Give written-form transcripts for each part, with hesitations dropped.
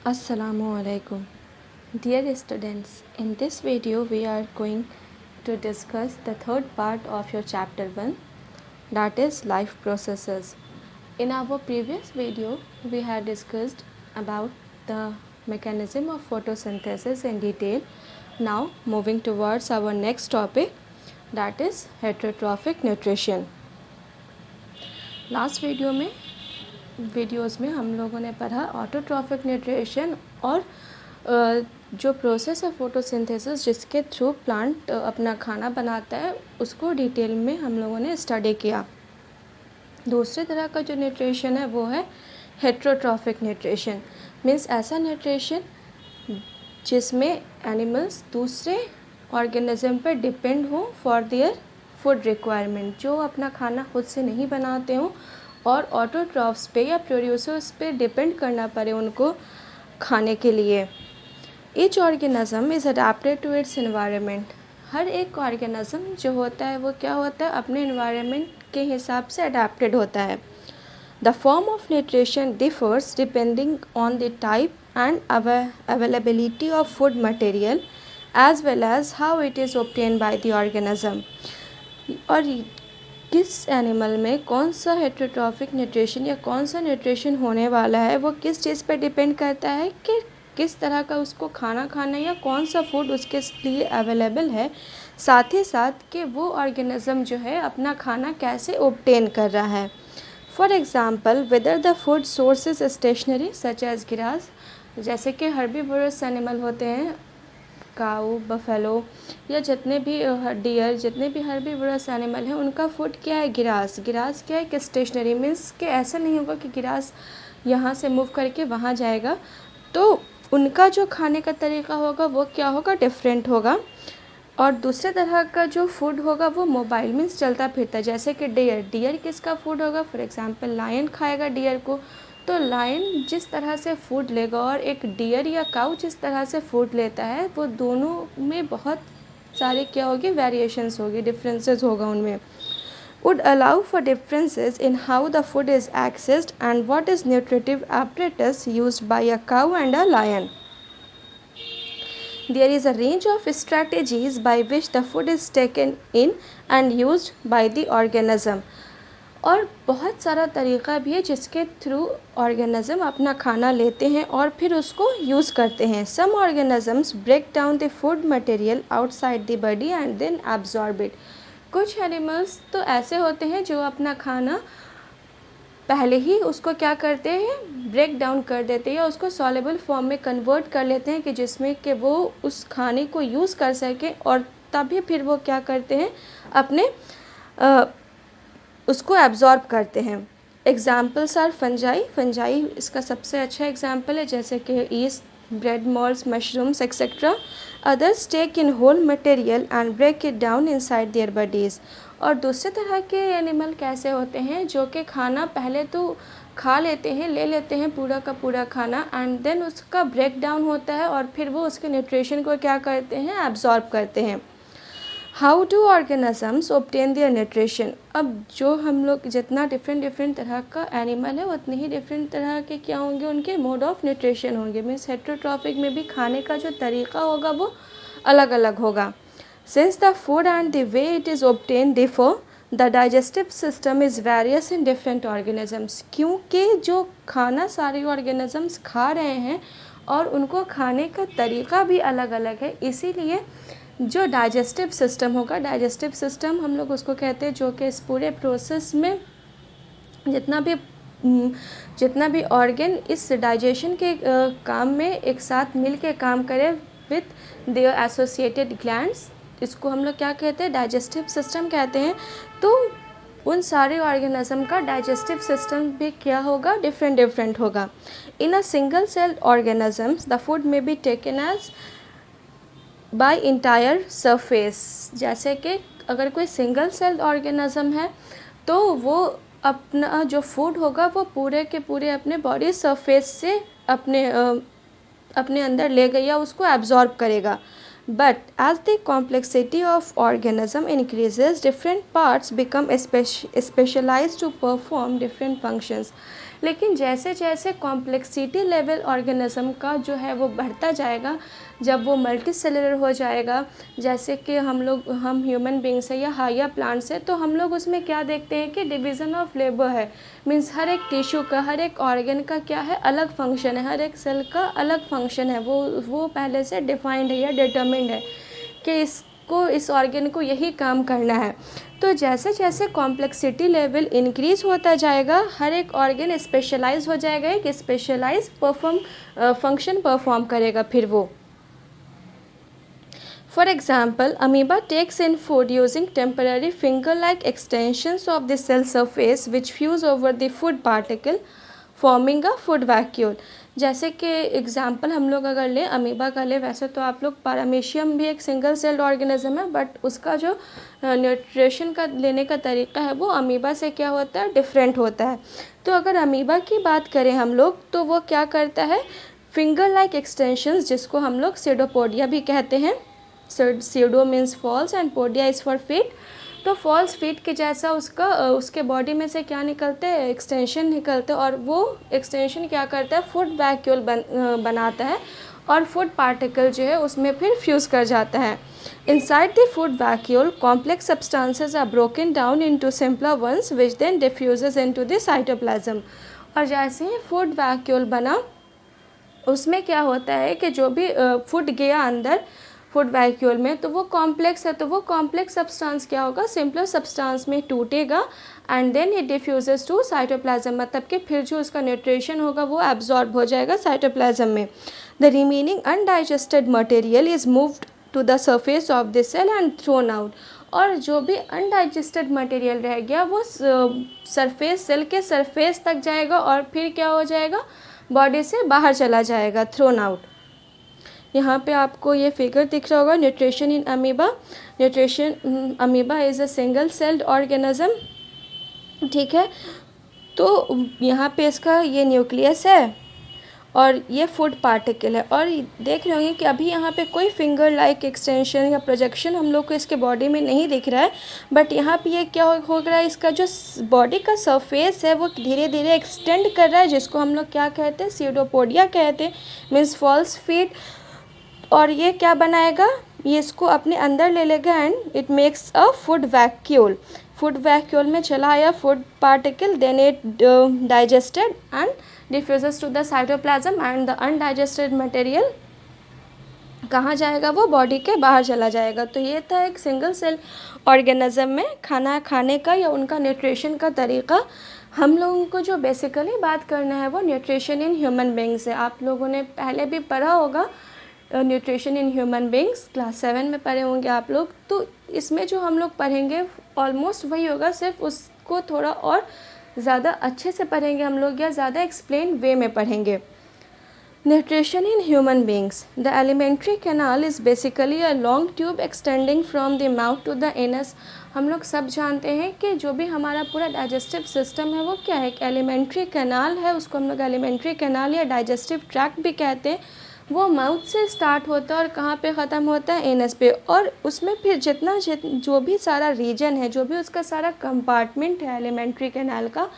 Assalamualaikum. Dear students, in this video we are going to discuss the third part of your chapter 1, that is life processes. In our previous video we had discussed about the mechanism of photosynthesis in detail. Now moving towards our next topic, that is heterotrophic nutrition. Last videos में हम लोगों ने पढ़ा autotrophic nutrition और जो process है photosynthesis जिसके through plant अपना खाना बनाता है उसको डिटेल में हम लोगों ने स्टडी किया। दूसरे तरह का जो न्यूट्रिशन है वो है हेट्रोट्रॉफिक न्यूट्रिशन, मीन्स ऐसा न्यूट्रिशन जिसमें एनिमल्स दूसरे ऑर्गेनिज्म पर डिपेंड हो फॉर देयर फूड रिक्वायरमेंट, जो अपना खाना खुद से नहीं बनाते हों और ऑटोट्रॉफ्स पे या प्रोड्यूसर्स पे डिपेंड करना पड़े उनको खाने के लिए। Each organism is adapted to its environment. हर एक ऑर्गेनिज्म जो होता है वो क्या होता है, अपने एनवायरनमेंट के हिसाब से अडेप्टेड होता है। The form of nutrition differs depending on the type and availability of food material as well as how it is obtain by the organism. और किस एनिमल में कौन सा हेट्रोट्रॉफिक न्यूट्रिशन या कौन सा न्यूट्रिशन होने वाला है वो किस चीज़ पर डिपेंड करता है कि किस तरह का उसको खाना खाना या कौन सा फूड उसके लिए अवेलेबल है, साथ ही साथ कि वो ऑर्गेनिज्म जो है अपना खाना कैसे ऑब्टेन कर रहा है। For example, whether the food source is stationary such as grass, जैसे कि हर्बीवोरस एनिमल होते हैं, काऊ, बफेलो या जितने भी डियर, जितने भी हर्बीवोरस एनिमल हैं उनका फूड क्या है, ग्रास। ग्रास क्या है कि स्टेशनरी, मीन्स कि ऐसा नहीं होगा कि ग्रास यहाँ से मूव करके वहाँ जाएगा, तो उनका जो खाने का तरीका होगा वो क्या होगा, डिफरेंट होगा। और दूसरे तरह का जो फूड होगा वो मोबाइल, मीन्स चलता फिरता, जैसे कि डियर किसका फूड होगा, फॉर एग्जांपल लायन खाएगा डियर को, तो लायन जिस तरह से फूड लेगा और एक डियर या काऊ जिस तरह से फूड लेता है वो दोनों में बहुत सारे क्या होगी, वेरिएशंस होगी, डिफरेंसेस होगा उनमें। would allow for differences in how the food is accessed and what is nutritive apparatus used by a cow and a lion. There is a range of strategies by which the food is taken in and used by the organism. और बहुत सारा तरीक़ा भी है जिसके through organism अपना खाना लेते हैं और फिर उसको यूज़ करते हैं। Some organisms break down the food material outside the body and then absorb it. कुछ एनिमल्स तो ऐसे होते हैं जो अपना खाना पहले ही उसको क्या करते हैं, ब्रेक डाउन कर देते हैं या उसको सॉलेबल फॉर्म में कन्वर्ट कर लेते हैं कि जिसमें कि वो उस खाने को यूज़ कर सके, और तभी फिर वो क्या करते हैं, अपने उसको एब्जॉर्ब करते हैं। एग्जाम्पल्स आर फंजाई इसका सबसे अच्छा एग्जाम्पल है, जैसे कि yeast, bread moulds, mushrooms etcetera. Others take in whole material and break it down inside their bodies. और दूसरे तरह के एनिमल कैसे होते हैं जो कि खाना पहले तो खा लेते हैं, ले लेते हैं पूरा का पूरा खाना, एंड देन उसका ब्रेक डाउन होता है और फिर वो उसके न्यूट्रिशन को क्या करते हैं, एब्जॉर्ब करते हैं। How do organisms obtain their nutrition. अब जो हम लोग जितना डिफरेंट तरह का एनिमल है उतने ही डिफरेंट तरह के क्या होंगे, उनके मोड ऑफ न्यूट्रिशन होंगे, मीन्स हेट्रोट्रॉफिक में भी खाने का जो तरीका होगा वो अलग अलग होगा। Since the food and the way it is obtain differ, the digestive system is various in different organisms. क्योंकि जो खाना सारे ऑर्गेनिजम्स खा रहे हैं और उनको खाने का तरीका भी अलग अलग है, इसीलिए जो डाइजेस्टिव सिस्टम होगा, डाइजेस्टिव सिस्टम हम लोग उसको कहते हैं जो कि इस पूरे प्रोसेस में जितना भी ऑर्गन इस डाइजेशन के काम में एक साथ मिल के काम करे विथ देयर एसोसिएटेड ग्लैंड्स, इसको हम लोग क्या कहते हैं, डाइजेस्टिव सिस्टम कहते हैं। तो उन सारे ऑर्गेनिज्म का डाइजेस्टिव सिस्टम भी क्या होगा, डिफरेंट होगा। In a single cell organisms the food may be taken as by entire surface, जैसे कि अगर कोई सिंगल सेल ऑर्गेनिज्म है तो वो अपना जो फूड होगा वो पूरे के पूरे अपने बॉडी सरफेस से अपने अंदर ले गया, उसको एब्जॉर्ब करेगा। But as the complexity of organism increases, different parts become specialised to perform different functions. लेकिन जैसे जैसे कॉम्प्लेक्सिटी लेवल ऑर्गेनिज्म का जो है वो बढ़ता जाएगा, जब वो मल्टी सेलुलर हो जाएगा, जैसे कि हम ह्यूमन बींग्स है या हायर प्लांट्स है, तो हम लोग उसमें क्या देखते हैं कि डिवीज़न ऑफ लेबर है। मीन्स हर एक टिश्यू का, हर एक ऑर्गन का क्या है, अलग फंक्शन है, हर एक सेल का अलग फंक्शन है, वो पहले से डिफाइंड है या डिटर्मिंड है कि इस ऑर्गन को यही काम करना है। तो जैसे जैसे कॉम्प्लेक्सिटी लेवल इंक्रीज़ होता जाएगा, हर एक ऑर्गन स्पेशलाइज हो जाएगा, एक स्पेशलाइज फंक्शन परफॉर्म करेगा फिर वो। For example, amoeba takes in food using temporary finger-like extensions of the cell surface which fuse over the food particle, forming a food vacuole. जैसे कि एग्जाम्पल हम लोग अगर लें अमीबा का लें, वैसे तो आप लोग पैरामीशियम भी एक सिंगल सेल्ड ऑर्गेनिज्म है, बट उसका जो न्यूट्रिशन का लेने का तरीका है वो अमीबा से क्या होता है, डिफरेंट होता है। तो अगर अमीबा की बात करें हम लोग, तो वो क्या करता है, फिंगर लाइक एक्सटेंशंस, जिसको हम लोग सीडोपोडिया भी कहते हैं। Pseudo means false and podia is for feet. तो फॉल्स फीट के जैसा उसके बॉडी में से क्या निकलते हैं, एक्सटेंशन निकलते हैं, और वो एक्सटेंशन क्या करता है, फूड वैक्यूल बनाता है, और फूड पार्टिकल जो है उसमें फिर फ्यूज़ कर जाता है। Inside the food vacuole complex substances are broken down into simpler ones which then diffuses into the cytoplasm. और जैसे ही फूड वैक्यूल बना, उसमें क्या होता है कि जो भी फूड गया अंदर फूड वैक्यूल में, तो वो कॉम्प्लेक्स है, तो वो कॉम्प्लेक्स सब्सटेंस क्या होगा, सिंपलर सब्सटेंस में टूटेगा and then it diffuses to cytoplasm, मतलब कि फिर जो उसका न्यूट्रिशन होगा वो एब्जॉर्ब हो जाएगा साइटोप्लाज्म में। The remaining undigested material is moved to the surface of the cell and thrown out. और जो भी अनडाइजेस्टेड मटेरियल रह गया वो सेल के सरफेस तक जाएगा और फिर क्या हो जाएगा, बॉडी से बाहर चला जाएगा, थ्रोन आउट। यहाँ पे आपको ये फिगर दिख रहा होगा, nutrition in amoeba. Amoeba is a single celled organism, ठीक है। तो यहाँ पे इसका ये न्यूक्लियस है और ये फूड पार्टिकल है, और देख रहे होंगे कि अभी यहाँ पे कोई फिंगर लाइक एक्सटेंशन या प्रोजेक्शन हम लोग को इसके बॉडी में नहीं दिख रहा है, बट यहाँ पे ये क्या हो रहा है, इसका जो बॉडी का सरफेस है वो धीरे धीरे एक्सटेंड कर रहा है, जिसको हम लोग क्या कहते हैं, सीडोपोडिया कहते हैं, मीन्स फॉल्स फीट। और ये क्या बनाएगा, ये इसको अपने अंदर ले लेगा and it makes a food vacuole. Food vacuole में चला आया food particle, then it digested and diffuses to the cytoplasm and the undigested material कहाँ जाएगा, वो बॉडी के बाहर चला जाएगा। तो ये था एक सिंगल सेल ऑर्गेनिज्म में खाना खाने का या उनका न्यूट्रिशन का तरीका। हम लोगों को जो बेसिकली बात करना है वो न्यूट्रिशन इन ह्यूमन बींग्स है। आप लोगों ने पहले भी पढ़ा होगा nutrition in human beings, class 7 में पढ़े होंगे आप लोग। तो इसमें जो हम लोग पढ़ेंगे ऑलमोस्ट वही होगा, सिर्फ उसको थोड़ा और ज़्यादा अच्छे से पढ़ेंगे हम लोग, या ज़्यादा एक्सप्लेन वे में पढ़ेंगे। Nutrition in human beings, the alimentary canal is basically a long tube extending from the mouth to the anus. हम लोग सब जानते हैं कि जो भी हमारा पूरा डाइजेस्टिव सिस्टम है वो क्या है, एक एलिमेंट्री कैनाल है, उसको हम लोग एलिमेंट्री कैनाल या डाइजेस्टिव ट्रैक्ट भी कहते हैं। वो माउथ से स्टार्ट होता है और कहाँ पे ख़त्म होता है, एनस पे। और उसमें फिर जो भी सारा रीजन है, जो भी उसका सारा कंपार्टमेंट है एलिमेंट्री कैनाल का,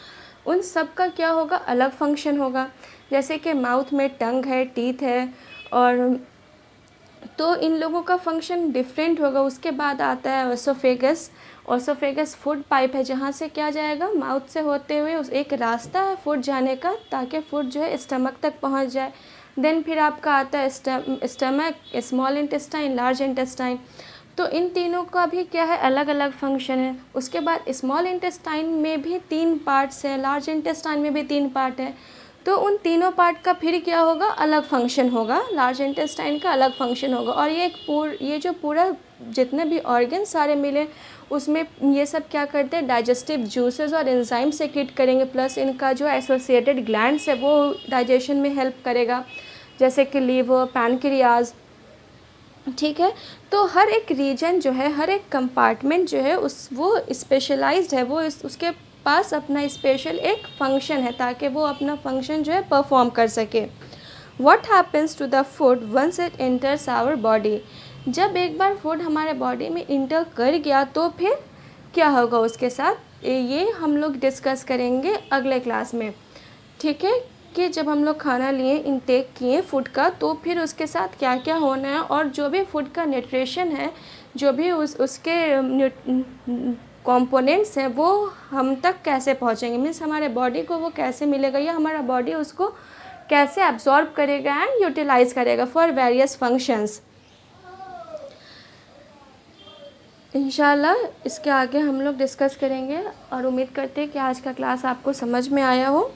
उन सब का क्या होगा, अलग फंक्शन होगा। जैसे कि माउथ में टंग है, टीथ है, और तो इन लोगों का फंक्शन डिफरेंट होगा। उसके बाद आता है ओसोफेगस। ओसोफेगस फूड पाइप है, जहाँ से क्या जाएगा, माउथ से होते हुए एक रास्ता है फूड जाने का, ताकि फूड जो है स्टमक तक पहुँच जाए। देन फिर आपका आता है stomach, small intestine, large intestine. तो इन तीनों का भी क्या है, अलग अलग फंक्शन है। उसके बाद स्मॉल इंटेस्टाइन में भी 3 पार्ट्स हैं, लार्ज इंटेस्टाइन में भी 3 पार्ट है। तो उन तीनों पार्ट का फिर क्या होगा, अलग फंक्शन होगा, लार्ज इंटेस्टाइन का अलग फंक्शन होगा। और ये जो पूरा जितने भी ऑर्गन सारे मिले, उसमें ये सब क्या करते हैं, डाइजेस्टिव जूसेस और एंजाइम सेक्रेट करेंगे, प्लस इनका जो एसोसिएटेड ग्लैंड्स है वो डाइजेशन में हेल्प करेगा, जैसे कि लीवर, पैनक्रियाज, ठीक है। तो हर एक रीजन जो है, हर एक कंपार्टमेंट जो है वो स्पेशलाइज्ड है, वो उसके पास अपना स्पेशल एक फंक्शन है, ताकि वो अपना फंक्शन जो है परफॉर्म कर सके। What happens to the food once it enters our body. जब एक बार फूड हमारे बॉडी में इंटर कर गया तो फिर क्या होगा उसके साथ, ये हम लोग डिस्कस करेंगे अगले क्लास में, ठीक है, कि जब हम लोग खाना लिए, इनटेक किए फूड का, तो फिर उसके साथ क्या क्या होना है और जो भी फूड का न्यूट्रिशन है, जो भी उसके कंपोनेंट्स हैं, वो हम तक कैसे पहुंचेंगे, मीन्स हमारे बॉडी को वो कैसे मिलेगा या हमारा बॉडी उसको कैसे एब्जॉर्ब करेगा एंड यूटिलाइज करेगा फॉर वेरियस फंक्शंस। इंशाल्लाह इसके आगे हम लोग डिस्कस करेंगे और उम्मीद करते हैं कि आज का क्लास आपको समझ में आया हो।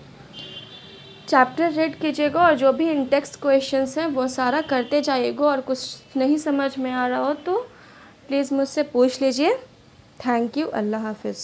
चैप्टर रीड कीजिएगा और जो भी इंटेक्स्ट क्वेश्चंस हैं वो सारा करते जाइएगा, और कुछ नहीं समझ में आ रहा हो तो प्लीज़ मुझसे पूछ लीजिए। Thank you. अल्लाह हाफिज़।